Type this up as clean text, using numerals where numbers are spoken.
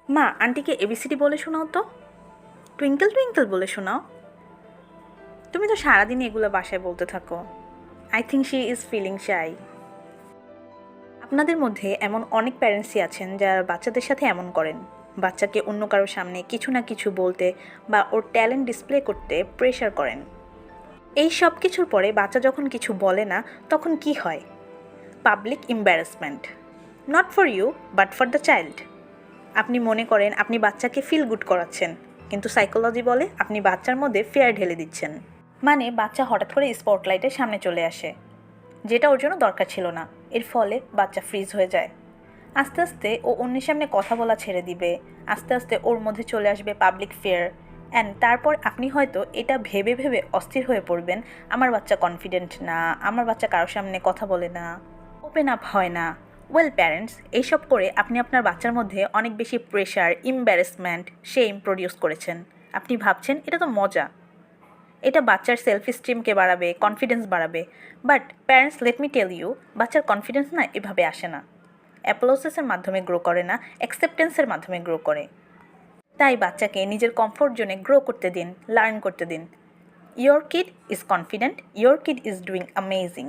মা, আন্টিকে এবিসিডি বলে শোনাও তো। টুইঙ্কেল টুইঙ্কেল বলে শোনাও। তুমি তো সারাদিন এগুলো বাসায় বলতে থাকো। I think she is feeling shy. আপনাদের মধ্যে এমন অনেক প্যারেন্টসই আছেন যারা বাচ্চাদের সাথে এমন করেন। বাচ্চাকে অন্য কারোর সামনে কিছু না কিছু বলতে বা ওর ট্যালেন্ট ডিসপ্লে করতে প্রেশার করেন। এই সব কিছুর পরে বাচ্চা যখন কিছু বলে না, তখন কি হয়? Public embarrassment. Not for you, but for the child. আপনি মনে করেন আপনি বাচ্চাকে ফিল গুড করাচ্ছেন, কিন্তু সাইকোলজি বলে আপনি বাচ্চার মধ্যে ফেয়ার ঢেলে দিচ্ছেন। মানে বাচ্চা হঠাৎ করে স্পটলাইটের সামনে চলে আসে, যেটা ওর জন্য দরকার ছিল না। এর ফলে বাচ্চা ফ্রিজ হয়ে যায়। আস্তে আস্তে ও অন্যের সামনে কথা বলা ছেড়ে দিবে। আস্তে আস্তে ওর মধ্যে চলে আসবে পাবলিক ফেয়ার। অ্যান্ড তারপর আপনি হয়তো এটা ভেবে ভেবে অস্থির হয়ে পড়বেন, আমার বাচ্চা কনফিডেন্ট না, আমার বাচ্চা কারোর সামনে কথা বলে না, ওপেন আপ হয় না। ওয়েল প্যারেন্টস, এইসব করে আপনি আপনার বাচ্চার মধ্যে অনেক বেশি প্রেশার, ইম্বারেসমেন্ট, শেম প্রডিউস করেছেন। আপনি ভাবছেন এটা তো মজা, এটা বাচ্চার সেলফ স্টিমকে বাড়াবে, কনফিডেন্স বাড়াবে। But parents, let me tell you, বাচ্চার কনফিডেন্স না এভাবে আসে না। অ্যাপোলোসিসের মাধ্যমে গ্রো করে না, অ্যাকসেপ্টেন্সের মাধ্যমে গ্রো করে। তাই বাচ্চাকে নিজের কমফোর্ট জোনে গ্রো করতে দিন, লার্ন করতে দিন। Your kid is confident, your kid is doing amazing.